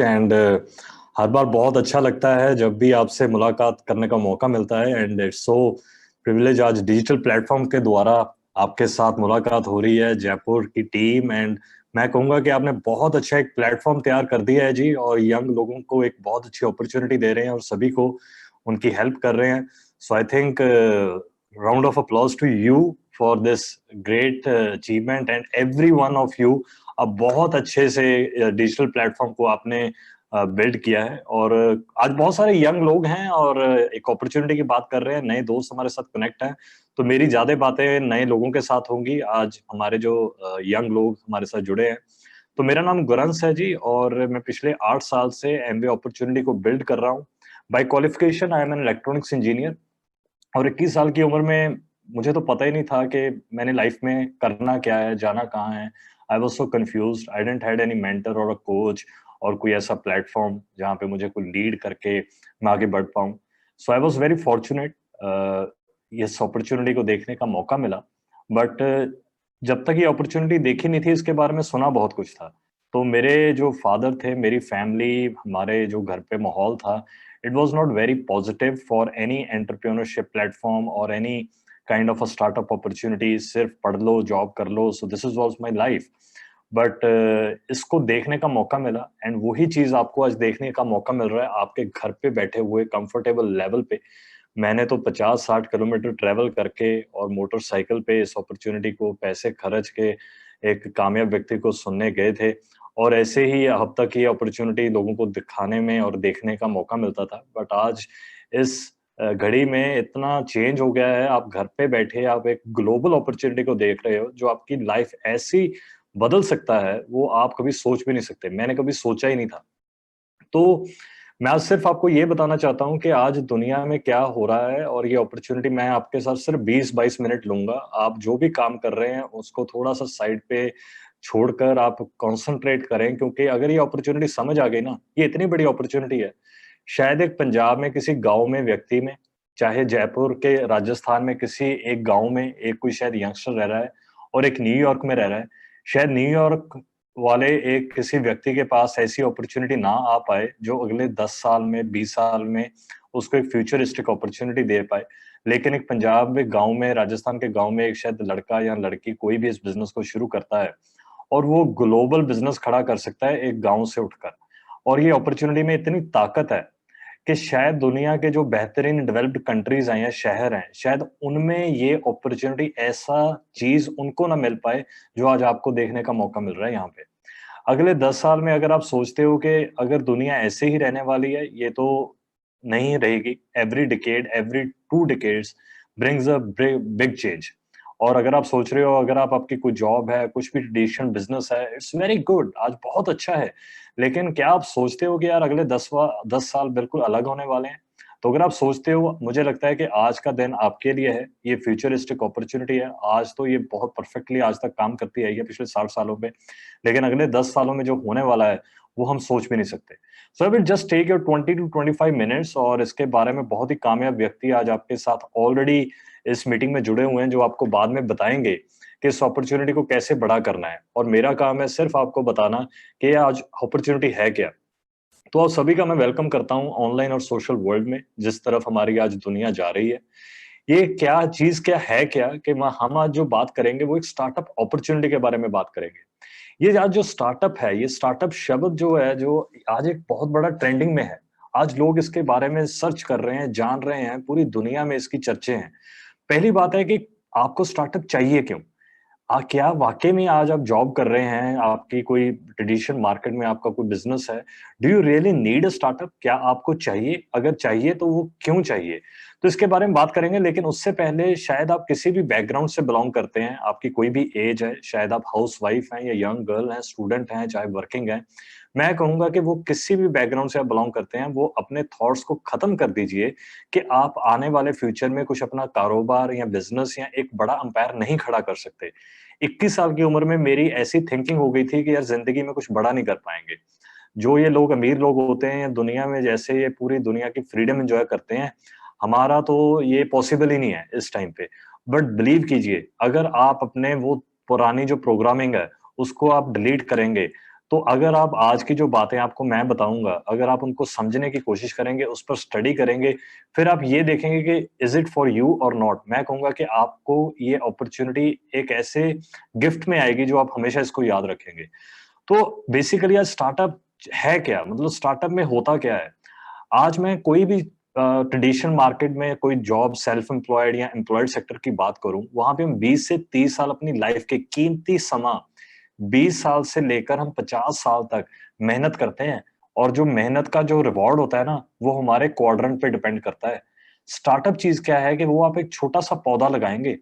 And हर बार बहुत अच्छा लगता है जब भी आपसे मुलाकात करने का मौका मिलता है। एंड इट्स सो प्रिविलेज आज डिजिटल प्लेटफॉर्म के द्वारा आपके साथ मुलाकात हो रही है, जयपुर की टीम। एंड मैं कहूँगा कि आपने बहुत अच्छा एक प्लेटफॉर्म तैयार कर दिया है जी, और यंग लोगों को एक बहुत अच्छी अपॉर्चुनिटी दे रहे हैं और सभी को उनकी हेल्प कर रहे हैं। So I think round of applause to you for this great achievement and every one of you. अब बहुत अच्छे से डिजिटल प्लेटफॉर्म को आपने बिल्ड किया है, और आज बहुत सारे यंग लोग हैं और एक अपॉर्चुनिटी की बात कर रहे हैं, नए दोस्त हमारे साथ कनेक्ट हैं। तो मेरी ज्यादा बातें नए लोगों के साथ होंगी। आज हमारे जो यंग लोग हमारे साथ जुड़े हैं, तो मेरा नाम गुरंस है जी, और मैं पिछले 8 साल से एमबीए अपॉर्चुनिटी को बिल्ड कर रहा हूँ। By qualification I am an electronics engineer, और 21 साल की उम्र में मुझे तो पता ही नहीं था कि मैंने लाइफ में करना क्या है, जाना कहाँ है। I was so confuse, I didn't had any mentor और अ कोच और कोई ऐसा प्लेटफॉर्म जहाँ पे मुझे कोई लीड करके मैं आगे बढ़ पाऊँ। सो आई वॉज वेरी फॉर्चुनेट, इस अपॉर्चुनिटी को देखने का मौका मिला। बट जब तक ये अपॉर्चुनिटी देखी नहीं थी, इसके बारे में सुना बहुत कुछ था। तो मेरे जो फादर थे, मेरी फैमिली, हमारे जो घर पे माहौल था, it was not very positive for any entrepreneurship platform or any kind of a startup opportunity। सिर्फ पढ़ लो, जॉब कर लो, so this is was my life। But इसको देखने का मौका मिला, एंड वही चीज आपको आज देखने का मौका मिल रहा है आपके घर पे बैठे हुए कंफर्टेबल लेवल पे। मैंने तो 50-60 किलोमीटर ट्रेवल करके और मोटरसाइकिल पे इस अपॉर्चुनिटी को पैसे खर्च के एक कामयाब व्यक्ति को सुनने गए थे, और ऐसे ही अब तक ये अपॉर्चुनिटी लोगों को दिखाने में और देखने का मौका मिलता था। बट आज इस घड़ी में इतना चेंज हो गया है, आप घर पे बैठे आप एक ग्लोबल अपॉर्चुनिटी को देख रहे हो जो आपकी लाइफ ऐसी बदल सकता है, वो आप कभी सोच भी नहीं सकते। मैंने कभी सोचा ही नहीं था। तो मैं आज सिर्फ आपको ये बताना चाहता हूँ कि आज दुनिया में क्या हो रहा है, और ये अपॉर्चुनिटी मैं आपके साथ सिर्फ 20-22 मिनट लूंगा। आप जो भी काम कर रहे हैं उसको थोड़ा सा साइड पे छोड़कर आप कंसंट्रेट करें, क्योंकि अगर ये अपॉर्चुनिटी समझ आ गई ना, ये इतनी बड़ी अपॉर्चुनिटी है। शायद एक पंजाब में किसी गांव में व्यक्ति में, चाहे जयपुर के राजस्थान में किसी एक गांव में एक कोई शायद यंगस्टर रह रहा है, और एक न्यूयॉर्क में रह रहा है। शायद न्यूयॉर्क वाले एक किसी व्यक्ति के पास ऐसी अपॉर्चुनिटी ना आ पाए जो अगले 10 साल में, 20 साल में उसको एक फ्यूचरिस्टिक अपॉर्चुनिटी दे पाए। लेकिन एक पंजाब में गांव में, राजस्थान के गांव में एक शायद लड़का या लड़की कोई भी इस बिजनेस को शुरू करता है, और वो ग्लोबल बिजनेस खड़ा कर सकता है एक गांव से उठकर। और ये अपॉर्चुनिटी में इतनी ताकत है कि शायद दुनिया के जो बेहतरीन डेवलप्ड कंट्रीज हैं या शहर हैं, शायद उनमें ये अपॉर्चुनिटी, ऐसा चीज उनको ना मिल पाए जो आज आपको देखने का मौका मिल रहा है यहाँ पे। अगले 10 साल में अगर आप सोचते हो कि अगर दुनिया ऐसे ही रहने वाली है, ये तो नहीं रहेगी। Every decade, every 2 decades brings a big change. और अगर आप सोच रहे हो, अगर आप आपकी कोई जॉब है, कुछ भी ट्रेडिशनल बिजनेस है, इट्स वेरी गुड, आज बहुत अच्छा है। लेकिन क्या आप सोचते हो कि यार अगले 10 साल बिल्कुल अलग होने वाले हैं? तो अगर आप सोचते हो, मुझे लगता है कि आज का दिन आपके लिए है, ये फ्यूचरिस्टिक अपॉर्चुनिटी है। आज तो ये बहुत परफेक्टली आज तक काम करती आई है पिछले 60 सालों में, लेकिन अगले 10 सालों में जो होने वाला है वो हम सोच भी नहीं सकते। So I will just take your 20 to 25 minutes, और इसके बारे में बहुत ही कामयाब व्यक्ति आज आपके साथ ऑलरेडी इस मीटिंग में जुड़े हुए हैं, जो आपको बाद में बताएंगे कि इस अपॉर्चुनिटी को कैसे बड़ा करना है। और मेरा काम है सिर्फ आपको बताना कि आज अपॉर्चुनिटी है क्या। तो आप सभी का मैं वेलकम करता हूं ऑनलाइन और सोशल वर्ल्ड में, जिस तरफ हमारी आज दुनिया जा रही है। ये क्या चीज, क्या है, क्या कि हम आज जो बात करेंगे वो एक स्टार्टअप अपॉर्चुनिटी के बारे में बात करेंगे। ये आज जो स्टार्टअप है, ये स्टार्टअप शब्द जो है, जो आज एक बहुत बड़ा ट्रेंडिंग में है। आज लोग इसके बारे में सर्च कर रहे हैं, जान रहे हैं, पूरी दुनिया में इसकी चर्चे हैं। पहली बात है कि आपको स्टार्टअप चाहिए क्यों? क्या वाकई में आज आप जॉब कर रहे हैं, आपकी कोई ट्रेडिशनल मार्केट में आपका कोई बिजनेस है, do you really need a startup? क्या आपको चाहिए? अगर चाहिए तो वो क्यों चाहिए? तो इसके बारे में बात करेंगे। लेकिन उससे पहले, शायद आप किसी भी बैकग्राउंड से बिलोंग करते हैं, आपकी कोई भी एज है, शायद आप हाउस वाइफ हैं या यंग गर्ल हैं, स्टूडेंट हैं, चाहे वर्किंग हैं। मैं कहूंगा कि वो किसी भी बैकग्राउंड से आप बिलोंग करते हैं, वो अपने थॉट्स को खत्म कर दीजिए कि आप आने वाले फ्यूचर में कुछ अपना कारोबार या बिजनेस या एक बड़ा अंपायर नहीं खड़ा कर सकते। 21 साल की उम्र में मेरी ऐसी थिंकिंग हो गई थी कि यार जिंदगी में कुछ बड़ा नहीं कर पाएंगे। जो ये लोग अमीर लोग होते हैं, या दुनिया में जैसे ये पूरी दुनिया की फ्रीडम एंजॉय करते हैं, हमारा तो ये पॉसिबल ही नहीं है इस टाइम पे। बट बिलीव कीजिए, अगर आप अपने वो पुरानी जो प्रोग्रामिंग है उसको आप डिलीट करेंगे, तो अगर आप आज की जो बातें आपको मैं बताऊंगा, अगर आप उनको समझने की कोशिश करेंगे, उस पर स्टडी करेंगे, फिर आप ये देखेंगे कि इज इट फॉर यू और नॉट। मैं कहूंगा कि आपको ये अपॉर्चुनिटी एक ऐसे गिफ्ट में आएगी जो आप हमेशा इसको याद रखेंगे। तो बेसिकली आज स्टार्टअप है क्या, मतलब स्टार्टअप में होता क्या है? आज मैं कोई भी ट्रेडिशनल मार्केट में कोई जॉब, सेल्फ एम्प्लॉयड या एम्प्लॉयड सेक्टर की बात करूं, वहां पे हम 20 से 30 साल अपनी लाइफ के कीमती समा, 20 साल से लेकर हम 50 साल तक मेहनत करते हैं। और जो मेहनत का जो रिवॉर्ड होता है ना, वो हमारे क्वाड्रेंट पे डिपेंड करता है। स्टार्टअप चीज क्या है कि वो आप एक छोटा सा पौधा लगाएंगे,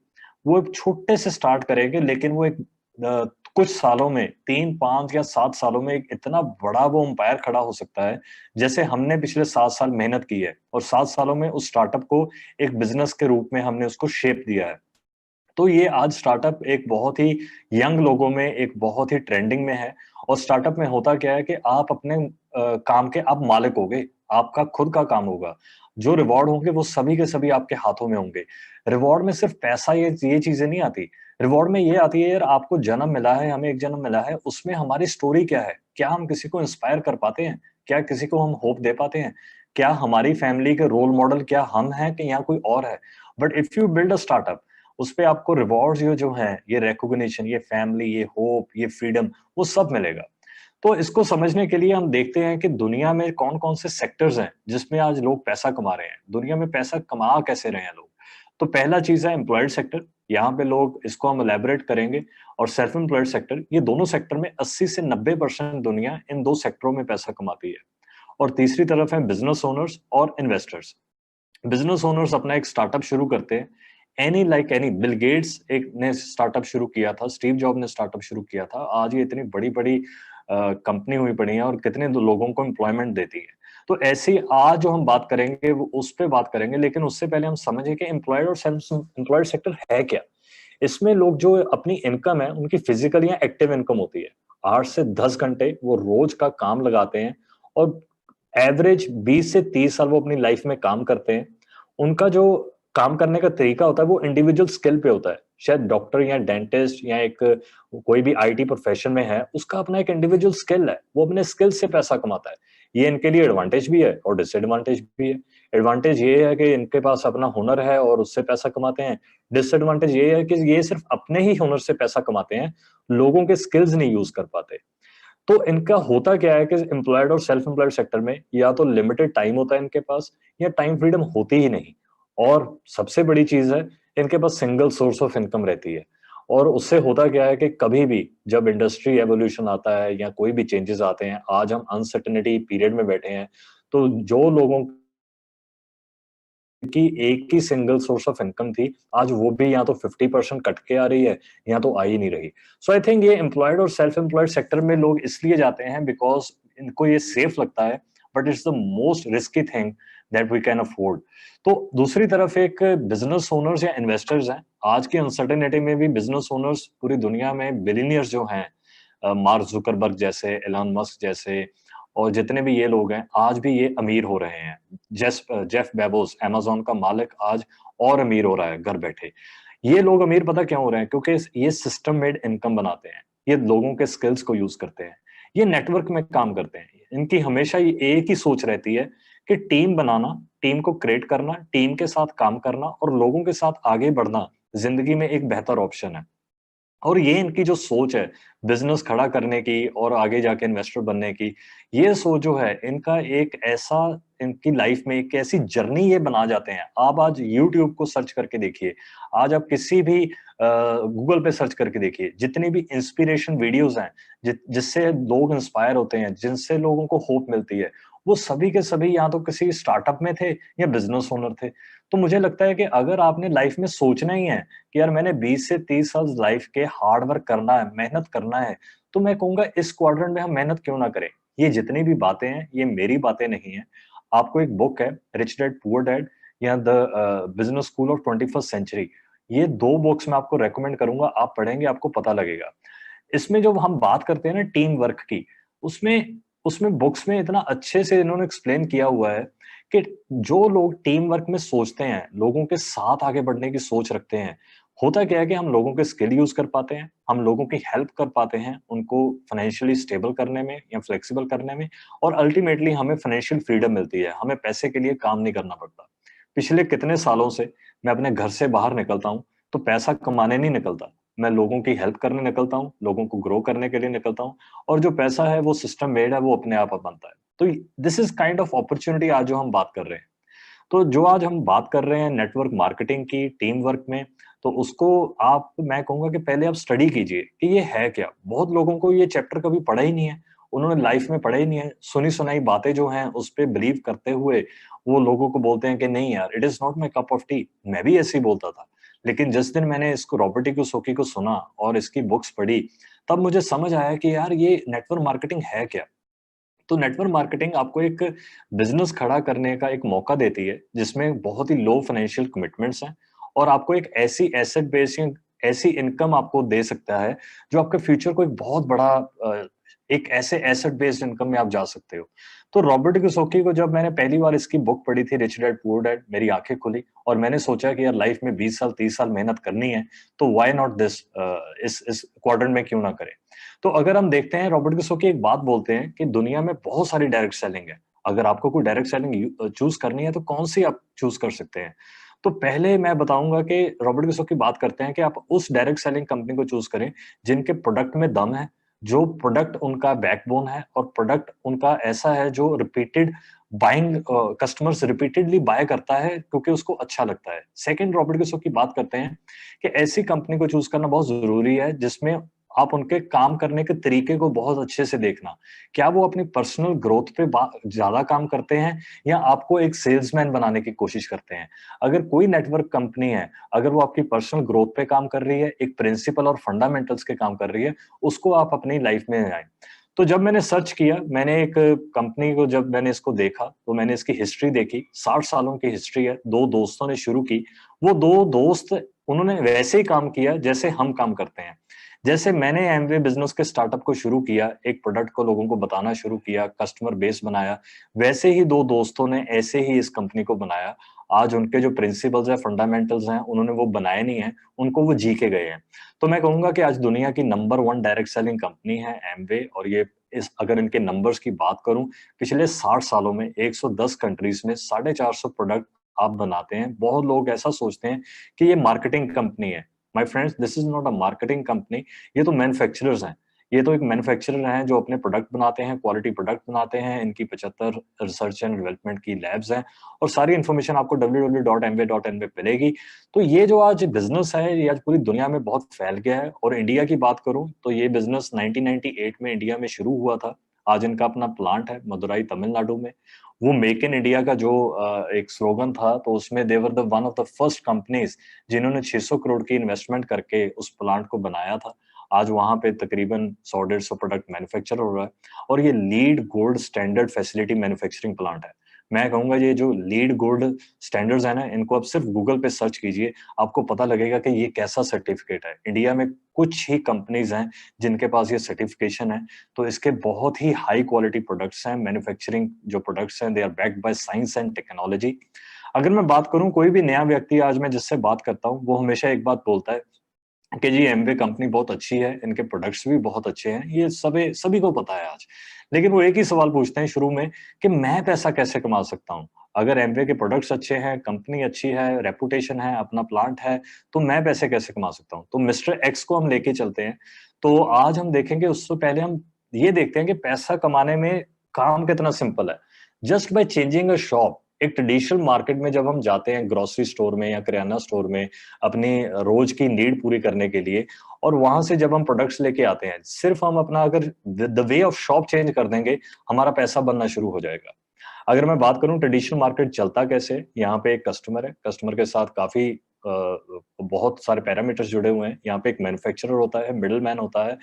वो एक छोटे से स्टार्ट करेंगे, लेकिन वो एक अ, कुछ सालों में, 3, 5 या 7 सालों में एक इतना बड़ा वो एम्पायर खड़ा हो सकता है। जैसे हमने पिछले 7 साल मेहनत की है और 7 सालों में उस स्टार्टअप को एक बिजनेस के रूप में हमने उसको शेप दिया है। तो ये आज स्टार्टअप एक बहुत ही यंग लोगों में एक बहुत ही ट्रेंडिंग में है। और स्टार्टअप में होता क्या है कि आप अपने काम के आप मालिक होगे, आपका खुद का काम होगा। जो रिवॉर्ड होंगे वो सभी के सभी आपके हाथों में होंगे। रिवॉर्ड में सिर्फ पैसा, ये चीजें नहीं आती। रिवॉर्ड में ये आती है, यार आपको जन्म मिला है, हमें एक जन्म मिला है, उसमें हमारी स्टोरी क्या है? क्या हम किसी को इंस्पायर कर पाते हैं? क्या किसी को हम होप दे पाते हैं? क्या हमारी फैमिली के रोल मॉडल क्या हम हैं कि यहाँ कोई और है? But if you build a startup, उस पे आपको रिवॉर्ड्स जो हैं, ये रिकॉग्निशन, ये फैमिली, ये होप, ये फ्रीडम, वो सब मिलेगा। तो इसको समझने के लिए हम देखते हैं कि दुनिया में कौन-कौन से सेक्टर्स हैं जिसमें आज लोग पैसा कमा रहे हैं। दुनिया में पैसा कमा कैसे रहे हैं लोग? तो पहला चीज़ है एम्प्लॉयड सेक्टर। यहाँ पे लोग, इसको हम इलैबोरेट करेंगे। और सेल्फ एम्प्लॉयड सेक्टर, ये दोनों सेक्टर में 80 से 90% दुनिया इन 2 सेक्टरों में पैसा कमाती है। और तीसरी तरफ है बिज़नेस ओनर्स और इन्वेस्टर्स। बिजनेस ओनर्स अपना एक स्टार्टअप शुरू करते हैं। एनी बिल गेट्स एक ने स्टार्टअप शुरू किया था, स्टीव जॉब ने स्टार्टअप शुरू किया था। आज ये इतनी बड़ी बड़ी कंपनी हुई पड़ी है और कितने लोगों को एम्प्लॉयमेंट देती है। तो ऐसी आज जो हम बात करेंगे वो उस पे बात करेंगे, लेकिन उससे पहले हम समझें कि एम्प्लॉयड और सेल्फ एम्प्लॉयड सेक्टर है क्या। इसमें लोग जो अपनी इनकम है उनकी फिजिकल या एक्टिव इनकम होती है। 8 से 10 घंटे वो रोज का काम लगाते हैं और एवरेज 20 से 30 साल वो अपनी लाइफ में काम करते हैं। उनका जो काम करने का तरीका होता है वो इंडिविजुअल स्किल पे होता है। शायद डॉक्टर या डेंटिस्ट या एक कोई भी आईटी प्रोफेशन में है, उसका अपना एक इंडिविजुअल स्किल है, वो अपने स्किल से पैसा कमाता है। ये इनके लिए एडवांटेज भी है और डिसएडवांटेज भी है। एडवांटेज ये है कि इनके पास अपना हुनर है और उससे पैसा कमाते हैं। डिसएडवांटेज ये है कि ये सिर्फ अपने ही हुनर से पैसा कमाते हैं, लोगों के स्किल्स नहीं यूज कर पाते। तो इनका होता क्या है कि एम्प्लॉयड और सेल्फ एम्प्लॉयड सेक्टर में या तो लिमिटेड टाइम होता है इनके पास, या टाइम फ्रीडम होती ही नहीं। और सबसे बड़ी चीज है, इनके पास सिंगल सोर्स ऑफ इनकम रहती है। और उससे होता क्या है कि कभी भी जब इंडस्ट्री एवोल्यूशन आता है या कोई भी चेंजेस आते हैं, आज हम अनसर्टेनिटी पीरियड में बैठे हैं, तो जो लोगों की एक ही सिंगल सोर्स ऑफ इनकम थी, आज वो भी या तो 50% कट के आ रही है या तो आ ही नहीं रही। सो आई थिंक ये एम्प्लॉयड और सेल्फ एम्प्लॉयड सेक्टर में लोग इसलिए जाते हैं बिकॉज इनको ये सेफ लगता है, but it's the most risky thing that we can afford. तो दूसरी तरफ एक बिजनेस ओनर्स या इन्वेस्टर्स हैं। आज की अनसर्टेनिटी में भी बिजनेस ओनर्स पूरी दुनिया में बिलियनियर्स जो हैं, मार्क जुकरबर्ग जैसे, एलन मस्क जैसे, और जितने भी ये लोग हैं, आज भी ये अमीर हो रहे हैं। जेफ बेजोस अमेज़न का मालिक आज और अमीर हो रहा है घर बैठे। ये लोग अमीर पता क्यों हो रहे हैं? क्योंकि ये सिस्टम मेड इनकम बनाते हैं। ये लोगों के स्किल्स को यूज़ करते हैं। ये नेटवर्क में काम करते हैं। इनकी हमेशा ये एक ही सोच रहती है कि टीम बनाना, टीम को क्रिएट करना, टीम के साथ काम करना और लोगों के साथ आगे बढ़ना ज़िंदगी में एक बेहतर ऑप्शन है। और ये इनकी जो सोच है बिजनेस खड़ा करने की और आगे जाके इन्वेस्टर बनने की, ये सोच जो है इनका एक ऐसा, इनकी लाइफ में एक ऐसी जर्नी ये बना जाते हैं। आप आज यूट्यूब को सर्च करके देखिए, आज आप किसी भी गूगल पे सर्च करके देखिए, जितनी भी इंस्पिरेशन वीडियोस हैं, जिससे लोग इंस्पायर होते हैं, जिनसे लोगों को होप मिलती है, वो सभी के सभी या तो किसी स्टार्टअप में थे या बिजनेस ओनर थे। तो मुझे लगता है कि अगर आपने लाइफ में सोचना ही है कि यार मैंने 20 से 30 साल लाइफ के हार्ड वर्क करना है, मेहनत करना है, तो मैं कहूंगा इस क्वाड्रेंट में हम मेहनत क्यों ना करें। ये जितनी भी बातें हैं, ये मेरी बातें नहीं है। आपको एक बुक है, रिच डैड पुअर डैड या the business school of 21st century, ये दो बुक्स मैं आपको रेकमेंड करूंगा। आप पढ़ेंगे, आपको पता लगेगा। इसमें जो हम बात करते हैं ना टीम वर्क की, उसमें उसमें बुक्स में इतना अच्छे से इन्होंने एक्सप्लेन किया हुआ है कि जो लोग टीम वर्क में सोचते हैं, लोगों के साथ आगे बढ़ने की सोच रखते हैं, होता क्या है कि हम लोगों के स्किल यूज कर पाते हैं, हम लोगों की हेल्प कर पाते हैं उनको फाइनेंशियली स्टेबल करने में या फ्लेक्सिबल करने में, और अल्टीमेटली हमें फाइनेंशियल फ्रीडम मिलती है, हमें पैसे के लिए काम नहीं करना पड़ता। पिछले कितने सालों से मैं अपने घर से बाहर निकलता हूँ, तो पैसा कमाने नहीं निकलता, मैं लोगों की हेल्प करने निकलता हूँ, लोगों को ग्रो करने के लिए निकलता हूँ, और जो पैसा है वो सिस्टम मेड है, वो अपने आप बनता है। तो this is kind of opportunity आज जो हम बात कर रहे हैं। तो जो आज हम बात कर रहे हैं नेटवर्क मार्केटिंग की, टीम वर्क में, तो उसको आप, मैं कहूँगा कि पहले आप स्टडी कीजिए कि ये है क्या? बहुत लोगों को ये चैप्टर कभी पढ़ा ही नहीं है, उन्होंने लाइफ में पढ़ा ही नहीं है, सुनी-सुनाई बातें जो हैं उस पे बिलीव करते हुए वो लोगों को बोलते हैं कि नहीं यार, it is not my cup of T. मैं भी ऐसे ही बोलता था। लेकिन जिस दिन मैंने इसको रॉबर्ट कियोसाकी को सुना और इसकी बुक्स पढ़ी, तब मुझे समझ आया कि यार ये नेटवर्क मार्केटिंग है क्या? तो नेटवर्क मार्केटिंग आपको एक बिजनेस खड़ा करने का एक मौका देती है, जिसमें बहुत ही लो फाइनेंशियल कमिटमेंट्स हैं, और आपको एक ऐसी एसेट बेसिंग, ऐसी इनकम आपको दे सकता है जो आपके फ्यूचर को एक बहुत बड़ा एक ऐसे एसेट बेस्ड इनकम में आप जा सकते हो। तो रॉबर्ट कियोसाकी को जब मैंने पहली बार इसकी बुक पढ़ी थी, रिच डैड पुअर डैड, मेरी आंखें खुली और मैंने सोचा कि यार लाइफ में 20 साल 30 साल मेहनत करनी है, तो व्हाई नॉट दिस, इस क्वाड्रेंट में क्यों ना करें। तो अगर हम देखते हैं, रॉबर्ट कियोसाकी एक बात बोलते हैं कि दुनिया में बहुत सारी डायरेक्ट सेलिंग है। अगर आपको कोई डायरेक्ट सेलिंग चूज करनी है तो कौन सी आप चूज कर सकते हैं? तो पहले मैं बताऊंगा कि रॉबर्ट कियोसाकी बात करते हैं कि आप उस डायरेक्ट सेलिंग कंपनी को चूज करें जिनके प्रोडक्ट में दम है, जो प्रोडक्ट उनका बैकबोन है और प्रोडक्ट उनका ऐसा है जो repeated buying, customers repeatedly buy करता है क्योंकि उसको अच्छा लगता है। सेकंड, रॉबर्ट कियोसाकी बात करते हैं कि ऐसी कंपनी को चूज करना बहुत जरूरी है जिसमें आप उनके काम करने के तरीके को बहुत अच्छे से देखना। क्या वो अपनी पर्सनल ग्रोथ पे ज्यादा काम करते हैं या आपको एक सेल्समैन बनाने की कोशिश करते हैं? अगर कोई नेटवर्क कंपनी है, अगर वो आपकी पर्सनल ग्रोथ पे काम कर रही है, एक प्रिंसिपल और फंडामेंटल्स के काम कर रही है, उसको आप अपनी लाइफ में आए। तो जब मैंने सर्च किया, मैंने एक कंपनी को, जब मैंने इसको देखा, तो मैंने इसकी हिस्ट्री देखी। 60 सालों की हिस्ट्री है, 2 दोस्तों ने शुरू की। वो 2 दोस्त, उन्होंने वैसे ही काम किया जैसे हम काम करते हैं। जैसे मैंने एमवे बिजनेस के स्टार्टअप को शुरू किया, एक प्रोडक्ट को लोगों को बताना शुरू किया, कस्टमर बेस बनाया, वैसे ही 2 दोस्तों ने ऐसे ही इस कंपनी को बनाया। आज उनके जो प्रिंसिपल्स हैं, फंडामेंटल्स हैं, उन्होंने वो बनाए नहीं हैं, उनको वो जी के गए हैं। तो मैं कहूंगा कि आज दुनिया की नंबर 1 डायरेक्ट सेलिंग कंपनी है एमवे, और ये इस, अगर इनके नंबर्स की बात करूं, पिछले 60 सालों में 110 कंट्रीज में 450 प्रोडक्ट आप बनाते हैं। बहुत लोग ऐसा सोचते हैं कि ये मार्केटिंग कंपनी है। My friends, this is not a marketing company, ये तो मैन्युफैक्चरर्स हैं। ये तो एक मैन्युफैक्चरर हैं जो अपने प्रोडक्ट बनाते हैं, क्वालिटी प्रोडक्ट बनाते हैं। इनकी 75 रिसर्च एंड डेवलपमेंट की लैब्स हैं, और सारी इन्फॉर्मेशन आपको www.mwa.in पे मिलेगी। तो ये जो आज बिजनेस है, ये आज पूरी दुनिया में बहुत फैल गया है। और इंडिया की बात करूं तो ये बिजनेस 1998 में इंडिया में शुरू हुआ था। आज इनका अपना प्लांट है मदुराई, तमिलनाडु में। वो मेक इन इंडिया का जो एक स्लोगन था, तो उसमें they were the one of the first companies जिन्होंने 600 करोड़ की इन्वेस्टमेंट करके उस प्लांट को बनाया था। आज वहां पे तकरीबन 100-150 प्रोडक्ट मैन्युफैक्चर हो रहा है, और ये lead gold standard facility manufacturing plant है। मैं कहूंगा ये जो लीड गोल्ड स्टैंडर्ड्स है ना, इनको आप सिर्फ गूगल पे सर्च कीजिए, आपको पता लगेगा कि ये कैसा सर्टिफिकेट है। इंडिया में कुछ ही कंपनीज हैं जिनके पास ये सर्टिफिकेशन है। तो इसके बहुत ही हाई क्वालिटी प्रोडक्ट्स हैं, मैन्युफैक्चरिंग जो प्रोडक्ट्स हैं, they are backed by science and technology. अगर मैं बात करूं, कोई भी नया व्यक्ति आज मैं जिससे बात करता हूं, वो हमेशा एक बात बोलता है कि जी एमवे कंपनी बहुत अच्छी है, इनके प्रोडक्ट्स भी बहुत अच्छे हैं, ये सभी सभी को पता है आज। लेकिन वो एक ही सवाल पूछते हैं शुरू में कि मैं पैसा कैसे कमा सकता हूँ? अगर एमवे के प्रोडक्ट्स अच्छे हैं, कंपनी अच्छी है, रेपुटेशन है, अपना प्लांट है, तो मैं पैसे कैसे कमा सकता हूँ? तो मिस्टर एक्स को हम लेके चलते हैं। तो आज हम देखेंगे, उससे पहले हम ये देखते हैं कि पैसा कमाने में काम कितना सिंपल है। Just by changing a shop, एक ट्रेडिशनल मार्केट में जब हम जाते हैं, ग्रोसरी स्टोर में या किराना स्टोर में, अपनी रोज की नीड पूरी करने के लिए, और वहां से जब हम प्रोडक्ट्स लेके आते हैं, सिर्फ हम अपना अगर the way of shop change कर देंगे, हमारा पैसा बनना शुरू हो जाएगा। अगर मैं बात करूं ट्रेडिशनल मार्केट चलता कैसे, यहाँ पे एक कस्टमर है, कस्टमर के साथ काफी बहुत सारे पैरामीटर्स जुड़े हुए हैं। यहाँ पे एक मैन्युफैक्चरर होता है, मिडल मैन होता है,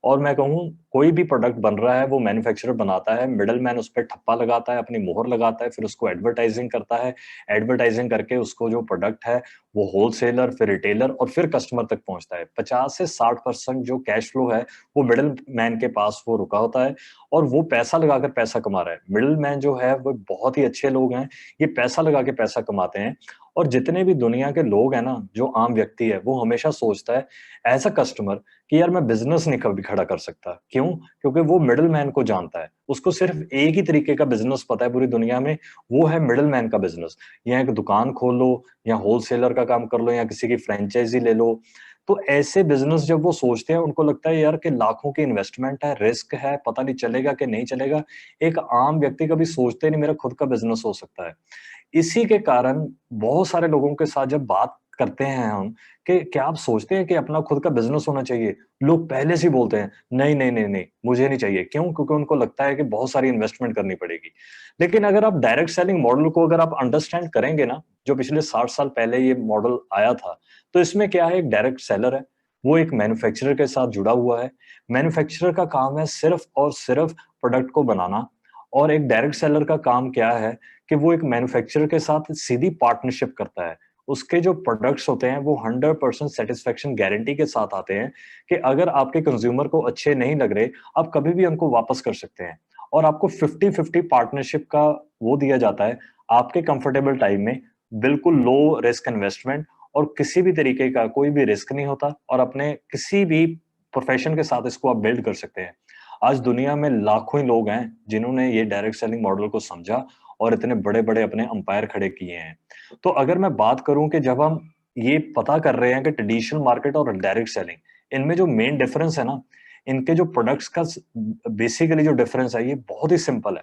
और मैं कहूँ कोई भी प्रोडक्ट बन रहा है वो मैन्युफैक्चरर बनाता है, मिडल मैन उस पर ठप्पा लगाता है, अपनी मोहर लगाता है, फिर उसको एडवर्टाइजिंग करता है। एडवर्टाइजिंग करके उसको जो प्रोडक्ट है वो होलसेलर, फिर रिटेलर, और फिर कस्टमर तक पहुंचता है। 50 से 60% जो कैश फ्लो है वो मिडल मैन के पास वो रुका होता है, और वो पैसा लगाकर पैसा कमा रहा है। मिडल मैन जो है वो बहुत ही अच्छे लोग हैं, ये पैसा लगा के पैसा कमाते हैं। और जितने भी दुनिया के लोग हैं ना, जो आम व्यक्ति है, वो हमेशा सोचता है एज़ अ कस्टमर कि यार मैं बिज़नेस नहीं कभी खड़ा कर सकता। क्यों? क्योंकि वो मिडलमैन को जानता है। उसको सिर्फ़ एक ही तरीके का बिज़नेस पता है पूरी दुनिया में, वो है मिडलमैन का बिज़नेस। या एक दुकान खोल लो, या होलसेलर का काम कर लो, या किसी की फ्रैंचाइज़ी ले लो। तो ऐसे बिज़नेस जब वो सोचते हैं, उनको लगता है यार कि लाखों की इन्वेस्टमेंट है, रिस्क है, पता नहीं चलेगा कि नहीं चलेगा। एक आम व्यक्ति कभी सोचते ही नहीं मेरा खुद का बिज़नेस हो सकता है। इसी के कारण बहुत सारे लोगों के साथ जब बात करते हैं हम कि क्या आप सोचते हैं कि अपना खुद का बिज़नेस होना चाहिए? लोग पहले से ही बोलते हैं, नहीं, नहीं, नहीं, नहीं, मुझे नहीं चाहिए। क्यों? क्योंकि उनको लगता है कि बहुत सारी इन्वेस्टमेंट करनी पड़ेगी। लेकिन अगर आप डायरेक्ट सेलिंग मॉडल को अगर आप अंडरस्टैंड करेंगे ना, जो पिछले 60 साल पहले ये मॉडल आया था, तो इसमें क्या है, एक डायरेक्ट सेलर है, वो एक मैन्युफैक्चरर के साथ जुड़ा हुआ है। मैन्युफैक्चरर का काम है सिर्फ़ और सिर्फ़ प्रोडक्ट को बनाना, और एक डायरेक्ट सेलर का काम क्या है कि वो एक मैन्युफैक्चरर के साथ सीधी पार्टनरशिप करता है। उसके जो प्रोडक्ट्स होते हैं वो 100% सैटिस्फैक्शन गारंटी के साथ आते हैं कि अगर आपके कंज्यूमर को अच्छे नहीं लग रहे, आप कभी भी उनको वापस कर सकते हैं। और आपको 50-50 पार्टनरशिप का वो दिया जाता है, आपके कंफर्टेबल टाइम में, बिल्कुल लो रिस्क इन्वेस्टमेंट, और किसी भी तरीके का कोई भी रिस्क नहीं होता, और अपने किसी भी प्रोफेशन के साथ इसको आप बिल्ड कर सकते हैं। आज दुनिया में लाखों ही लोग हैं जिन्होंने ये डायरेक्ट सेलिंग मॉडल को समझा और इतने बड़े-बड़े अपने एम्पायर खड़े किए हैं। तो अगर मैं बात करूँ कि जब हम ये पता कर रहे हैं कि ट्रेडिशनल मार्केट और डायरेक्ट सेलिंग, इनमें जो मेन डिफरेंस है ना, इनके जो प्रोडक्ट्स का बेसिकली जो डिफरेंस है, ये बहुत ही सिंपल है।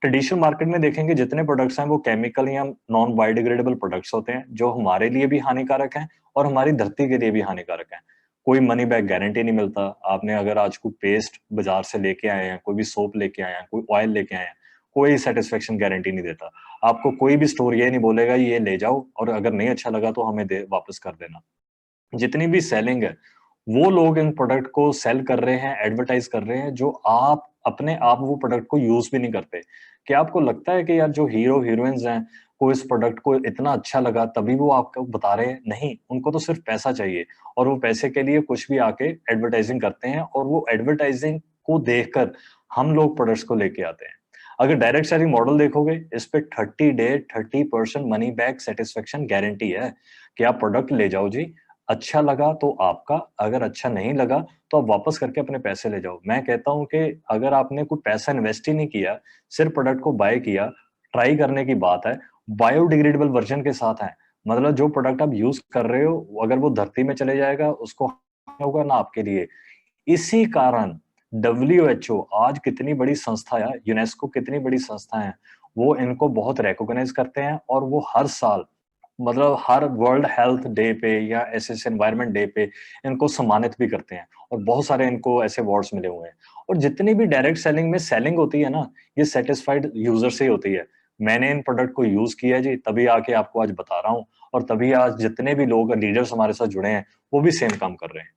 ट्रेडिशनल मार्केट में देखेंगे जितने प्रोडक्ट्स हैं वो केमिकल या नॉन बायोडिग्रेडेबल प्रोडक्ट्स होते हैं, जो हमारे लिए भी हानिकारक हैं और हमारी धरती के लिए भी हानिकारक हैं। कोई मनी बैक गारंटी नहीं मिलता। आपने अगर आज कोई पेस्ट बाज़ार से लेके आए हैं, कोई भी सोप लेके आए हैं, कोई ऑयल लेके आए हैं, कोई सैटिस्फैक्शन गारंटी नहीं देता। आपको कोई भी स्टोर ये नहीं बोलेगा ये ले जाओ और अगर नहीं अच्छा लगा तो हमें दे वापस कर देना। जितनी भी सेलिंग है, वो लोग इन प्रोडक्ट को सेल कर रहे हैं, एडवर्टाइज़ कर रहे हैं, जो आप अपने आप वो प्रोडक्ट को यूज़ भी नहीं करते। क्या आपको लगता है कि यार जो हीरो हीरोइन्स हैं, को इस प्रोडक्ट को इतना अच्छा लगा तभी वो आपको बता रहे हैं? नहीं, उनको तो सिर्फ़ पैसा चाहिए, और वो पैसे के लिए कुछ भी आके एडवर्टाइज़िंग करते हैं, और वो एडवर्टाइज़िंग को देखकर हम लोग प्रोडक्ट्स को लेके आते हैं। अगर डायरेक्ट सेलिंग मॉडल देखोगे, इस पे 30 day 30% money back satisfaction guarantee है कि आप प्रोडक्ट ले जाओ जी, अच्छा लगा तो आपका, अगर अच्छा नहीं लगा तो आप वापस करके अपने पैसे ले जाओ। मैं कहता हूँ कि अगर आपने कोई पैसा इन्वेस्ट ही नहीं किया, सिर्फ प्रोडक्ट को बाय किया, ट्राई करने की बात है, बायोडिग्रेडेबल वर्ज़न के साथ है। मतलब जो प्रोडक्ट आप यूज़ कर रहे हो, अगर वो धरती में चले जाएगा, उसको होगा ना आपके लिए। इसी कारण डब्ल्यूएचओ आज कितनी बड़ी संस्था है, यूनेस्को कितनी बड़ी संस्था है, वो इनको बहुत रिकॉग्नाइज़ करते हैं, और वो हर साल, मतलब हर वर्ल्ड हेल्थ डे पे या ऐसे एनवायरनमेंट डे पे इनको सम्मानित भी करते हैं, और बहुत सारे इनको ऐसे अवार्ड्स मिले हुए हैं। और जितनी भी डायरेक्ट सेलिंग में सेलिंग होती है ना, ये सैटिस्फाइड यूजर से ही होती है। मैंने इन प्रोडक्ट को यूज किया है जी, तभी आके आपको आज बता रहा हूँ, और तभी आज जितने भी लोग लीडर्स हमारे साथ जुड़े हैं, वो भी सेम काम कर रहे हैं।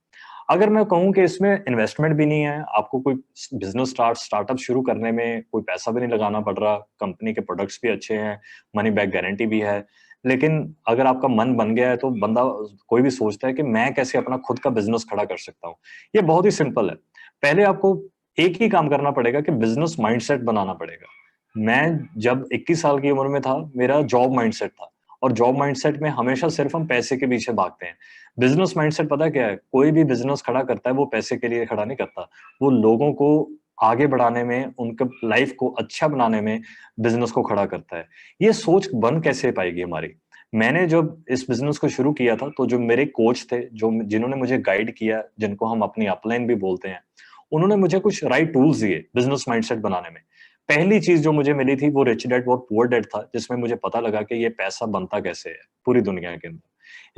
अगर मैं कहूँ कि इसमें इन्वेस्टमेंट भी नहीं है, आपको कोई बिज़नेस स्टार्टअप शुरू करने में कोई पैसा भी नहीं लगाना पड़ रहा, कंपनी के प्रोडक्ट्स भी अच्छे हैं, मनी बैक गारंटी भी है। लेकिन अगर आपका मन बन गया है तो बंदा, कोई भी सोचता है कि मैं कैसे अपना खुद का बिज़नेस खड़ा कर सकता हूँ। ये बहुत ही सिंपल है। पहले आपको एक ही काम करना पड़ेगा कि बिज़नेस माइंडसेट बनाना पड़ेगा। मैं जब 21 साल की उम्र में था, मेरा जॉब माइंडसेट था, और जॉब माइंडसेट में हमेशा सिर्फ हम पैसे के पीछे भागते हैं। बिज़नेस माइंडसेट पता है क्या है? कोई भी बिज़नेस खड़ा करता है, वो पैसे के लिए खड़ा नहीं करता। वो लोगों को आगे बढ़ाने में, उनके लाइफ़ को अच्छा बनाने में बिज़नेस को खड़ा करता है। ये सोच बन कैसे पाएगी हमारी? मैंने जब इस बिज़नेस को शुरू किया था, तो जो मेरे कोच थे, जो जिन्होंने मुझे गाइड किया, जिनको हम अपनी अपलाइन भी बोलते हैं, उन्होंने मुझे कुछ राइट टूल्स दिए बिज़नेस माइंडसेट बनाने में। पहली चीज़ जो मुझे मिली थी, वो रिच डैड पुअर डैड था, जिसमें मुझे पता लगा कि ये पैसा बनता कैसे है, पूरी दुनिया के अंदर।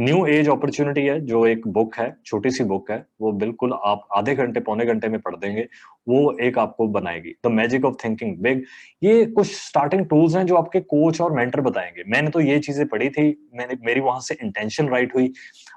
न्यू एज अपॉर्च्युनिटी है, जो एक बुक है, छोटी-सी बुक है, वो बिल्कुल आप आधे घंटे, पौने घंटे में पढ़ देंगे, वो एक आपको बनाएगी। The magic of thinking big. ये कुछ स्टार्टिंग टूल्स हैं जो आपके कोच और मेंटर बताएँगे। मैंने तो ये चीज़ें पढ़ी थी, मैंने मेरी वहाँ से इंटेंशन राइट हुई।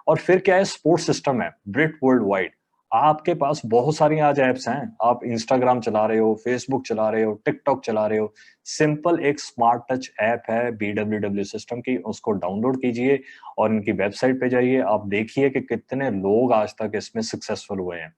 और फिर क्या है, सपोर्ट सिस्टम है, ब्रिट वर्ल्ड वाइड। आपके पास बहुत सारी आज ऐप्स हैं, आप इंस्टाग्राम चला रहे हो, फेसबुक चला रहे हो, टिकटॉक चला रहे हो, सिंपल एक स्मार्ट टच ऐप है बीडब्ल्यूडब्ल्यू सिस्टम की, उसको डाउनलोड कीजिए और इनकी वेबसाइट पे जाइए, आप देखिए कि कितने लोग आज तक इसमें सक्सेसफुल हुए हैं।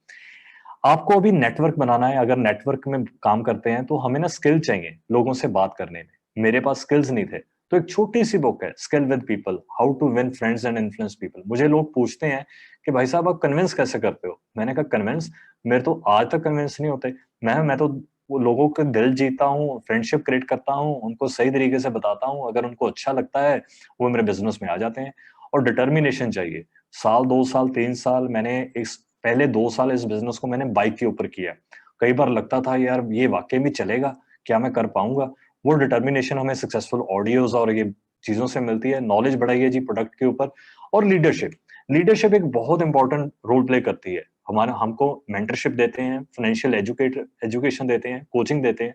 आपको अभी नेटवर्क बनाना है, अगर नेटवर्क में काम करते हैं तो हमें ना स्किल चाहिए लोगों से बात करने में। मेरे पास स्किल्स नहीं थे। तो एक छोटी सी बुक है, skill with people, how to win friends and influence people. मुझे लोग पूछते हैं कि भाई साहब आप कन्विंस कैसे करते हो? मैंने कहा कन्विंस, मेरे तो आज तक कन्विंस नहीं होते। मैं तो वो लोगों के दिल जीता हूँ, फ्रेंडशिप क्रिएट करता हूँ, उनको सही तरीके से बताता हूँ, अगर उनको अच्छा लगता है वो मेरे बिजनेस में आ जाते हैं। और डिटर्मिनेशन चाहिए। साल 2 साल 3 साल मैंने इस पहले 2 साल इस बिजनेस को मैंने बाइक के ऊपर किया। कई बार लगता था यार ये वाकई में चलेगा, क्या मैं कर पाऊंगा? वो डिटर्मिनेशन हमें सक्सेसफुल ऑडियोज और ये चीजों से मिलती है। नॉलेज बढ़ाइए जी प्रोडक्ट के ऊपर। और लीडरशिप, लीडरशिप एक बहुत इंपॉर्टेंट रोल प्ले करती है। हमारा हमको मेंटरशिप देते हैं, फाइनेंशियल एजुकेशन देते हैं, कोचिंग देते हैं।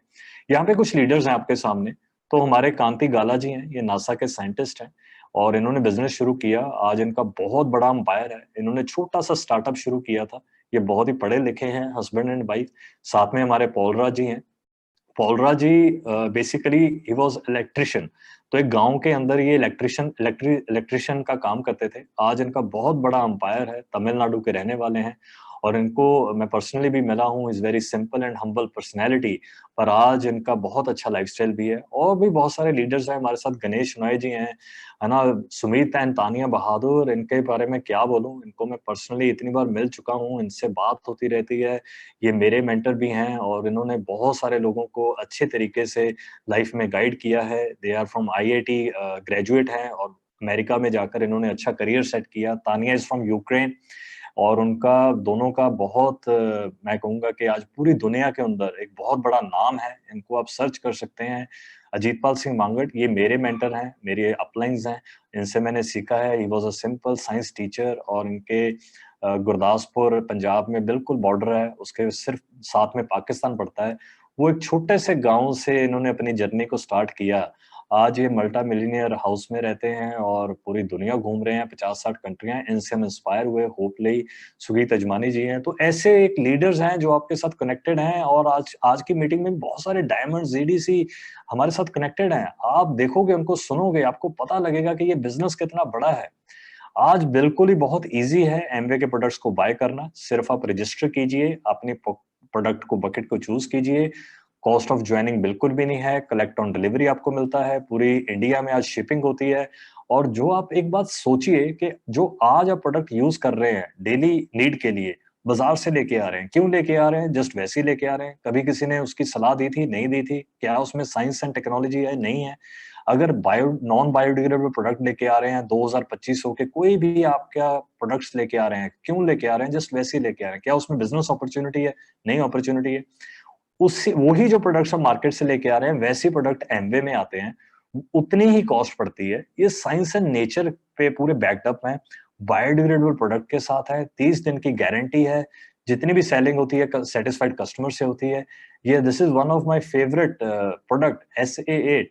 यहाँ पे कुछ लीडर्स हैं आपके सामने। तो हमारे कांति गाला जी हैं, ये नासा के साइंटिस्ट हैं और इन्होंने बिजनेस शुरू किया। आज इनका बहुत बड़ा अंपायर है। इन्होंने छोटा सा स्टार्टअप शुरू किया था। ये बहुत ही पढ़े लिखे हैं, हस्बैंड एंड वाइफ। साथ में हमारे पॉलराज जी हैं। पॉलराज जी बेसिकली ही वाज इलेक्ट्रिशियन। तो एक गांव के अंदर ये इलेक्ट्रिशियन का काम करते थे। आज इनका बहुत बड़ा अंपायर है, तमिलनाडु के रहने वाले हैं। और इनको मैं पर्सनली भी मिला हूँ, is very simple and humble personality. पर आज इनका बहुत अच्छा लाइफस्टाइल भी है। और भी बहुत सारे लीडर्स हैं हमारे साथ, गणेश नॉय जी हैं, है ना, सुमित एंड तानिया बहादुर। इनके बारे में क्या बोलूं, इनको मैं पर्सनली इतनी बार मिल चुका हूँ, इनसे बात होती रहती है। ये मेरे मेंटर भी हैं और इन्होंने बहुत सारे लोगों को अच्छे तरीके से लाइफ में गाइड किया है। They are from IIT graduate हैं और अमेरिका में जाकर इन्होंने अच्छा करियर सेट किया। Tania is from Ukraine. और उनका दोनों का बहुत मैं कहूंगा कि आज पूरी दुनिया के अंदर एक बहुत बड़ा नाम है। इनको आप सर्च कर सकते हैं। अजीतपाल सिंह मांगट, ये मेरे मेंटर हैं, मेरे अपलाइंस हैं। इनसे मैंने सीखा है। He was a simple science teacher और इनके गुरदासपुर पंजाब में बिल्कुल बॉर्डर है, उसके सिर्फ साथ में पाकिस्तान पड़ता है। वो एक छोटे से गांव से इन्होंने अपनी जर्नी को स्टार्ट किया। आज ये मल्टा मिलीनियर हाउस में रहते हैं और पूरी दुनिया घूम रहे हैं, 50-60 कंट्रियां। इनसे हम इंस्पायर हुए, होपलेई सुगीत अजमानी जी हैं। तो ऐसे एक लीडर्स हैं जो आपके साथ कनेक्टेड हैं। और आज आज की मीटिंग में बहुत सारे डायमंड जेडीसी हमारे साथ कनेक्टेड हैं। आप देखोगे, उनको सुनोगे, आपको पता लगेगा कि ये बिजनेस कितना बड़ा है। आज बिल्कुल ही बहुत इजी है एमवे के प्रोडक्ट्स को बाय करना। सिर्फ आप रजिस्टर कीजिए, अपने प्रोडक्ट को बकेट को चूज कीजिए। कॉस्ट ऑफ ज्वाइनिंग बिल्कुल भी नहीं है, कलेक्ट ऑन डिलीवरी आपको मिलता है। पूरी इंडिया में आज शिपिंग होती है। और जो आप एक बात सोचिए कि जो आज आप प्रोडक्ट यूज कर रहे हैं डेली नीड के लिए, बाजार से लेके आ रहे हैं, क्यों लेके आ रहे हैं? जस्ट वैसे ही लेके आ रहे हैं। कभी किसी ने उसकी सलाह दी थी? नहीं दी थी। क्या उसमें साइंस एंड टेक्नोलॉजी है? नहीं है। अगर नॉन बायोडिग्रेडेबल प्रोडक्ट लेके आ रहे हैं, 2025 के कोई भी आप क्या प्रोडक्ट्स लेके आ रहे हैं, क्यों लेके आ रहे हैं? जस्ट वैसे ही लेके आ रहे हैं। क्या उसमें बिजनेस अपॉर्चुनिटी है? नहीं अपॉर्चुनिटी है। उससे वही जो प्रोडक्ट्स हम मार्केट से लेके आ रहे हैं, वैसे प्रोडक्ट एमवे में आते हैं, उतनी ही कॉस्ट पड़ती है। ये साइंस एंड नेचर पे पूरे बैकअप है। बायोडिग्रेडेबल प्रोडक्ट के साथ है, 30 दिन की गारंटी है। जितनी भी सेलिंग होती है सेटिस्फाइड कस्टमर से होती है। ये this is one of my favourite product SA8।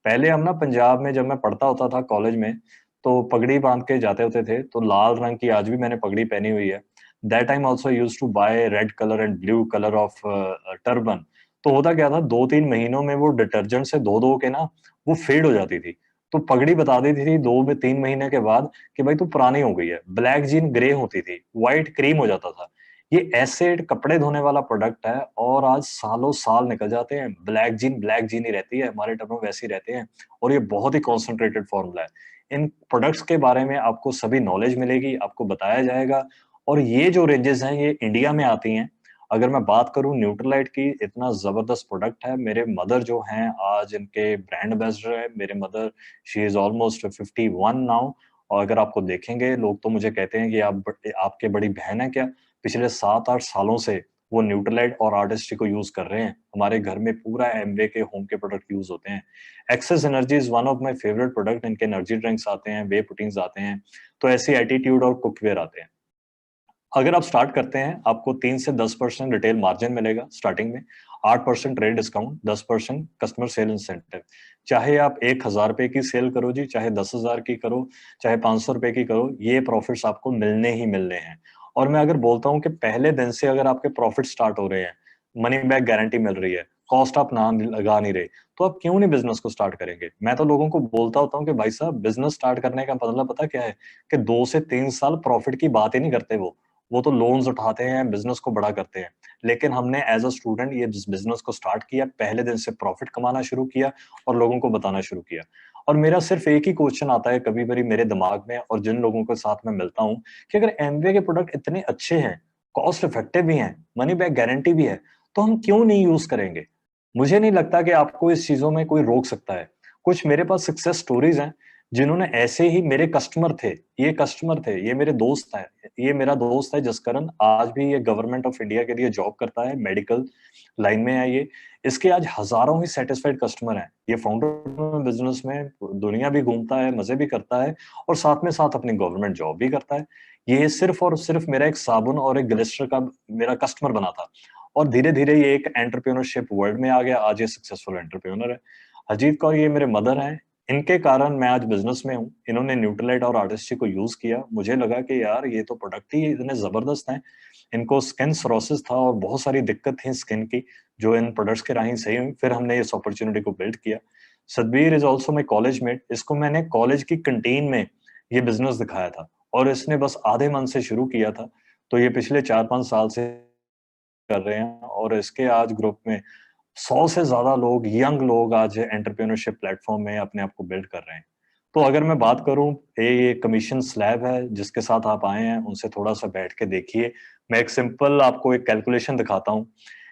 पहले हम ना पंजाब में जब मैं पढ़ता होता था कॉलेज में, तो पगड़ी बांध के जाते होते थे। तो लाल रंग की आज भी मैंने पगड़ी पहनी हुई है। That time also use to buy red colour and blue colour of turban. तो होता क्या था, 2-3 महीनों में वो डिटर्जेंट से धो धो के ना वो फेड हो जाती थी। तो पगड़ी बता देती थी 2 में 3 महीने के बाद कि भाई तू पुरानी हो गई है। ब्लैक जीन ग्रे होती थी, व्हाइट क्रीम हो जाता था। ये एसिड कपड़े धोने वाला प्रोडक्ट है और आज सालों साल निकल जाते हैं। ब्लैक जीन ही रहती है, हमारे टर्म वैसे ही रहते हैं। और ये बहुत ही कॉन्सेंट्रेटेड फॉर्मूला है। इन प्रोडक्ट्स के बारे में आपको सभी नॉलेज मिलेगी, आपको बताया जाएगा। और ये जो रेंजेस हैं ये इंडिया में आती हैं। अगर मैं बात करूं न्यूट्रलाइट की, इतना जबरदस्त प्रोडक्ट है। मेरे मदर जो हैं आज इनके ब्रांड एम्बेसडर है। मेरे mother, she is almost 51 now. और अगर आपको देखेंगे, लोग तो मुझे कहते हैं कि आपके बड़ी बहन है क्या? पिछले 7-8 सालों से वो न्यूट्रलाइट और आर्टिस्ट्री को यूज कर रहे हैं। हमारे घर में पूरा एमवे के होम के प्रोडक्ट यूज होते हैं। Excess energy is one of my favourite product. इनके एनर्जी ड्रिंक्स आते हैं, वे प्रोटीन्स आते हैं। तो ऐसी एटीट्यूड और कुकवेयर आते हैं। अगर आप स्टार्ट करते हैं, आपको 3 से 10% रिटेल मार्जिन मिलेगा स्टार्टिंग में। 8% trade discount, 10% customer sale incentive. चाहे आप 1,000 रुपए की सेल करो जी, चाहे 10,000 की करो, चाहे 500 रुपए की करो, ये प्रॉफिट्स आपको मिलने ही मिलने हैं। और मैं अगर बोलता हूँ कि पहले दिन से अगर आपके प्रॉफिट स्टार्ट हो रहे हैं, मनी बैक गारंटी मिल रही है, कॉस्ट आप ना लगा नहीं रहे, तो आप क्यों नहीं बिजनेस को स्टार्ट करेंगे? मैं तो लोगों को बोलता होता हूँ कि भाई साहब, बिजनेस स्टार्ट करने का मतलब पता क्या है? कि 2 से 3 साल प्रॉफिट की बात ही नहीं करते। वो तो लोन्स उठाते हैं, बिजनेस को बड़ा करते हैं। लेकिन हमने एज अ स्टूडेंट ये बिजनेस को स्टार्ट किया, पहले दिन से प्रॉफिट कमाना शुरू किया और लोगों को बताना शुरू किया। और मेरा सिर्फ एक ही क्वेश्चन आता है कभी कभी मेरे दिमाग में और जिन लोगों के साथ मैं मिलता हूँ, कि अगर एमवे के प्रोडक्ट इतने अच्छे हैं, कॉस्ट इफेक्टिव भी हैं, मनी बैक गारंटी भी है, तो हम क्यों नहीं यूज करेंगे? मुझे नहीं लगता कि आपको इस चीजों में कोई रोक सकता है। कुछ मेरे पास सक्सेस स्टोरीज हैं जिन्होंने ऐसे ही, मेरे कस्टमर थे, ये कस्टमर थे, ये मेरे दोस्त हैं, ये मेरा दोस्त है जसकरण, आज भी ये गवर्नमेंट ऑफ इंडिया के लिए जॉब करता है, मेडिकल लाइन में है ये। इसके आज हजारों ही सेटिस्फाइड कस्टमर हैं। ये फाउंडर बिजनेस में दुनिया भी घूमता है, मजे भी करता है और साथ में साथ अपनी गवर्नमेंट जॉब भी करता है। ये सिर्फ और सिर्फ मेरा एक साबुन और एक ग्लिस्टर का मेरा कस्टमर बना था, और धीरे धीरे ये एक एंटरप्रेन्योरशिप वर्ल्ड में आ गया, आज ये सक्सेसफुल एंटरप्रेन्योर है। अजीत कौर ये मेरे मदर हैं, इनके कारण मैं आज बिजनेस में हूँ। इन्होंने न्यूट्रलाइट और आर्टिस्टी को यूज किया, मुझे लगा कि यार ये तो प्रोडक्ट ही इतने जबरदस्त हैं। इनको स्किन सरोसिस था और बहुत सारी दिक्कत थी स्किन की, जो इन प्रोडक्ट्स के राही सही हुई। फिर हमने इस अपॉर्चुनिटी को बिल्ड किया। Satbir is also my college met, इसको मैंने कॉलेज की कंटीन में ये बिजनेस दिखाया था और इसने बस आधे मन से शुरू किया था। तो ये पिछले 4-5 साल से कर रहे हैं और इसके आज ग्रुप में 100 से ज्यादा लोग, यंग लोग आज एंटरप्रेन्योरशिप प्लेटफॉर्म में अपने आप को बिल्ड कर रहे हैं। तो अगर मैं बात करूं, ये कमीशन स्लैब है जिसके साथ आप आए हैं, उनसे थोड़ा सा बैठ के देखिए। मैं एक सिंपल आपको एक कैलकुलेशन दिखाता हूं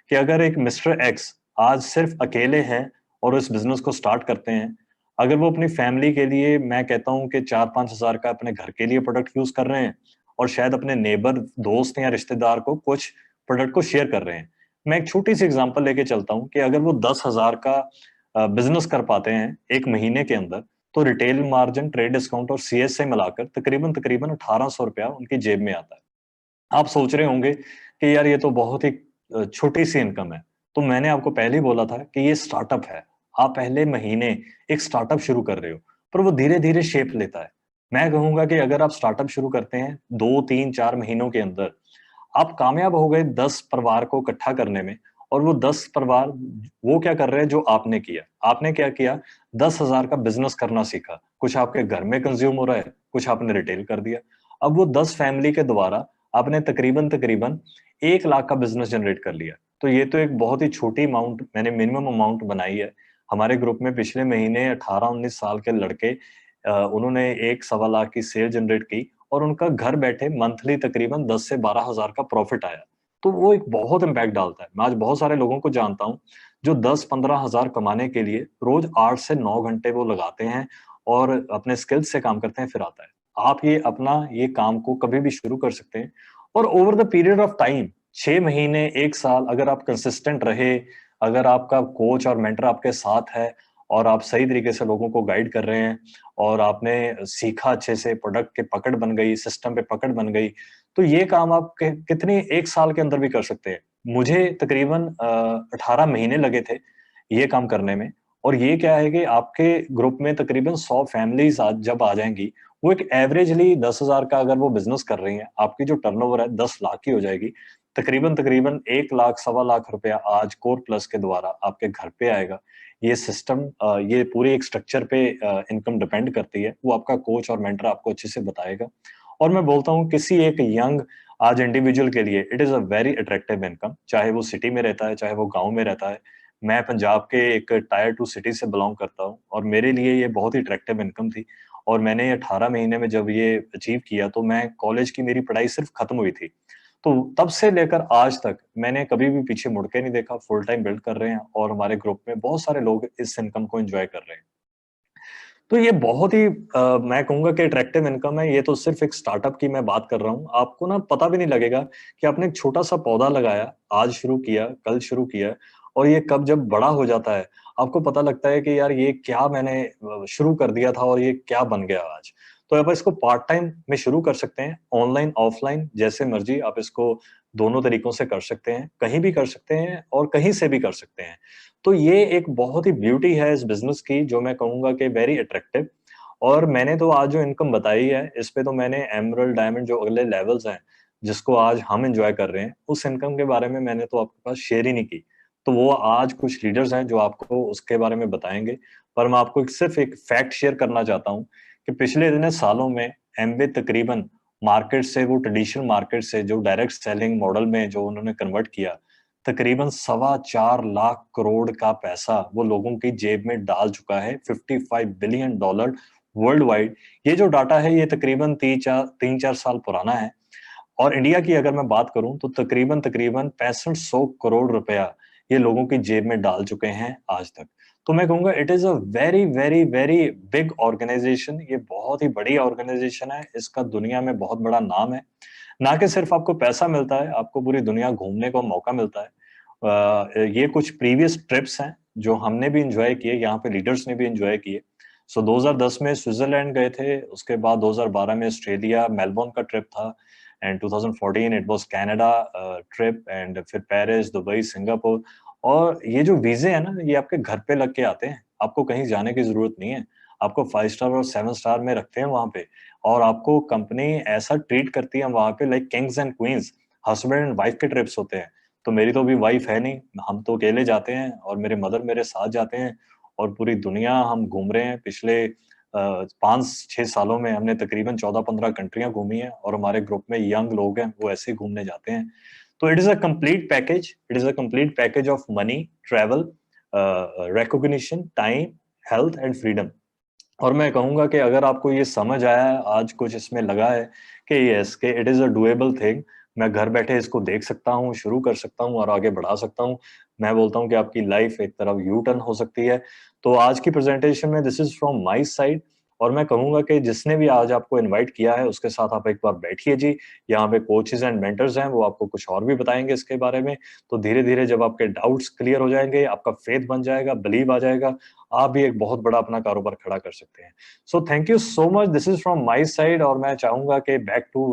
कि अगर एक मिस्टर एक्स आज सिर्फ अकेले हैं और इस बिजनेस को स्टार्ट करते हैं, अगर वो अपनी फैमिली के लिए, मैं कहता हूं कि 4-5 हजार का अपने घर के लिए प्रोडक्ट यूज कर रहे हैं और शायद अपने नेबर, दोस्त या रिश्तेदार को कुछ प्रोडक्ट को शेयर कर रहे हैं। मैं एक छोटी सी एग्जांपल लेके चलता हूँ कि अगर वो 10 हजार का बिजनेस कर पाते हैं एक महीने के अंदर, तो रिटेल मार्जिन, ट्रेड डिस्काउंट और सीएसए मिलाकर तकरीबन तकरीबन 1800 रुपया उनकी जेब में आता है। आप सोच रहे होंगे कि यार ये तो बहुत ही छोटी सी इनकम है। तो मैंने आपको पहले ही बोला था कि ये स्टार्टअप है। आप पहले महीने एक स्टार्टअप शुरू कर रहे हो, पर वो धीरे धीरे शेप लेता है। मैं कहूंगा कि अगर आप स्टार्टअप शुरू करते हैं 2-3-4 महीनों के अंदर, आप कामयाब हो गए 10 परिवार को इकट्ठा करने में, और वो 10 परिवार वो क्या कर रहे हैं जो आपने किया। आपने क्या किया, 10 हजार का बिजनेस करना सीखा, कुछ आपके घर में कंज्यूम हो रहा है, कुछ आपने रिटेल कर दिया। अब वो 10 फैमिली के द्वारा आपने तकरीबन तकरीबन 1 लाख का बिजनेस जनरेट कर लिया। तो ये तो एक बहुत ही छोटी अमाउंट, मैंने मिनिमम अमाउंट बनाई है। हमारे ग्रुप में पिछले महीने 18-19 साल के लड़के, उन्होंने 1-1.25 लाख की सेल जनरेट की और उनका घर बैठे मंथली तकरीबन 10 से 12 हजार का प्रॉफिट आया। तो वो एक बहुत इम्पैक्ट डालता है। मैं आज बहुत सारे लोगों को जानता हूँ जो 10-15 हजार कमाने के लिए रोज 8 से 9 घंटे वो लगाते हैं और अपने स्किल्स से काम करते हैं, फिर आता है। आप ये अपना ये काम को कभी भी शुरू कर सकते हैं और over the period of time, 6 महीने, 1 साल, अगर आप कंसिस्टेंट रहे, अगर आपका कोच और मेंटर आपके साथ है और आप सही तरीके से लोगों को गाइड कर रहे हैं और आपने सीखा अच्छे से, प्रोडक्ट के पकड़ बन गई, सिस्टम पे पकड़ बन गई, तो ये काम आप कितने 1 साल के अंदर भी कर सकते हैं। मुझे तकरीबन 18 महीने लगे थे ये काम करने में। और ये क्या है कि आपके ग्रुप में तकरीबन 100 फैमिलीज आज जब आ जाएंगी, वो एक एवरेजली 10 हजार का अगर वो बिजनेस कर रही हैं, आपकी जो टर्नओवर है 10 लाख की हो जाएगी। तकरीबन तकरीबन 1 लाख, 1.25 लाख रुपया आज कोर प्लस के द्वारा आपके घर पे आएगा। ये सिस्टम, ये पूरे एक स्ट्रक्चर पे इनकम डिपेंड करती है, वो आपका कोच और मेंटर आपको अच्छे से बताएगा। और मैं बोलता हूँ किसी एक यंग आज इंडिविजुअल के लिए it is a very attractive income, चाहे वो सिटी में रहता है, चाहे वो गांव में रहता है। मैं पंजाब के एक टायर 2 सिटी से बिलोंग करता हूँ और मेरे लिए ये बहुत ही अट्रैक्टिव इनकम थी। और मैंने ये 18 महीने में जब ये अचीव किया, तो मैं कॉलेज की मेरी पढ़ाई सिर्फ खत्म हुई थी, तो तब से लेकर आज तक मैंने कभी भी पीछे मुड़ के नहीं देखा। फुल टाइम बिल्ड कर रहे हैं और हमारे ग्रुप में बहुत सारे लोग इस इनकम को एंजॉय कर रहे हैं। तो ये बहुत ही मैं कहूंगा कि अट्रैक्टिव इनकम है। ये तो सिर्फ एक स्टार्टअप की मैं बात कर रहा हूँ, आपको ना पता भी नहीं लगेगा कि आपने एक छोटा सा पौधा लगाया, आज शुरू किया, कल शुरू किया, और ये कब जब बड़ा हो जाता है, आपको पता लगता है कि यार ये क्या मैंने शुरू कर दिया था और ये क्या बन गया आज। तो आप इसको पार्ट टाइम में शुरू कर सकते हैं, ऑनलाइन ऑफलाइन जैसे मर्जी आप इसको दोनों तरीकों से कर सकते हैं, कहीं भी कर सकते हैं और कहीं से भी कर सकते हैं। तो ये एक बहुत ही ब्यूटी है इस बिजनेस की, जो मैं कहूंगा कि वेरी अट्रैक्टिव। और मैंने तो आज जो इनकम बताई है, इस पे तो मैंने एमरल्ड, डायमंड, जो अगले लेवल्स हैं जिसको आज हम एंजॉय कर रहे हैं, उस इनकम के बारे में मैंने तो आपके पास शेयर ही नहीं की। तो वो आज कुछ लीडर्स हैं जो आपको उसके बारे में बताएंगे। पर मैं आपको सिर्फ एक फैक्ट शेयर करना चाहता हूँ कि पिछले इतने सालों में एमवे तकरीबन मार्केट से, वो ट्रेडिशनल मार्केट से जो डायरेक्ट सेलिंग मॉडल में जो उन्होंने कन्वर्ट किया, तकरीबन 4.25 लाख करोड़ का पैसा वो लोगों की जेब में डाल चुका है, $55 बिलियन वर्ल्ड वाइड। ये जो डाटा है ये तकरीबन 3-4 साल पुराना है। और इंडिया की अगर मैं बात करूं तो तकरीबन तकरीबन 6500 करोड़ रुपया ये लोगों की जेब में डाल चुके हैं आज तक। तो मैं कहूंगा it is a very very very big organisation. ये बहुत ही बड़ी ऑर्गेनाइजेशन है, इसका दुनिया में बहुत बड़ा नाम है। ना कि सिर्फ आपको पैसा मिलता है, आपको पूरी दुनिया घूमने का मौका मिलता है। ये कुछ प्रीवियस ट्रिप्स हैं जो हमने भी इंजॉय किए, यहाँ पे लीडर्स ने भी इंजॉय किए। सो 2010 में स्विट्जरलैंड गए थे, उसके बाद 2012 में ऑस्ट्रेलिया मेलबोर्न का ट्रिप था, and 2014 it was Canada trip, and फिर पेरिस, दुबई, सिंगापुर। और ये जो वीजे है ना, ये आपके घर पे लग के आते हैं, आपको कहीं जाने की जरूरत नहीं है। आपको 5 स्टार और 7 स्टार में रखते हैं वहां पे, और आपको कंपनी ऐसा ट्रीट करती है वहां पे like Kings and queen's. Husband and wife के ट्रिप्स होते हैं। तो मेरी तो अभी वाइफ है नहीं, हम तो अकेले जाते हैं, और मेरे मदर मेरे साथ जाते हैं, और पूरी दुनिया हम घूम रहे हैं। पिछले 5-6 सालों में हमने तकरीबन 14-15 कंट्रियां घूमी हैं, और हमारे ग्रुप में यंग लोग हैं वो ऐसे ही घूमने जाते हैं। तो it is a complete package, it is a complete package of money, travel, recognition, time, health and freedom. और मैं कहूंगा कि अगर आपको ये समझ आया है आज, कुछ इसमें लगा है कि यस कि it is a doable thing, मैं घर बैठे इसको देख सकता हूँ, शुरू कर सकता हूँ और आगे बढ़ा सकता हूँ, मैं बोलता हूँ कि आपकी लाइफ एक तरफ यू टर्न हो सकती है। तो आज की प्रेजेंटेशन में this is from my side. और मैं कहूंगा कि जिसने भी आज आपको इनवाइट किया है उसके साथ आप एक बार बैठिए जी। यहाँ पे कोचेज एंड मेंटर्स हैं, वो आपको कुछ और भी बताएंगे इसके बारे में। तो धीरे धीरे जब आपके डाउट्स क्लियर हो जाएंगे, आपका फेथ बन जाएगा, बिलीव आ जाएगा, आप भी एक बहुत बड़ा अपना कारोबार खड़ा कर सकते हैं। So thank you so much, this is from my side. और मैं चाहूंगा कि बैक टू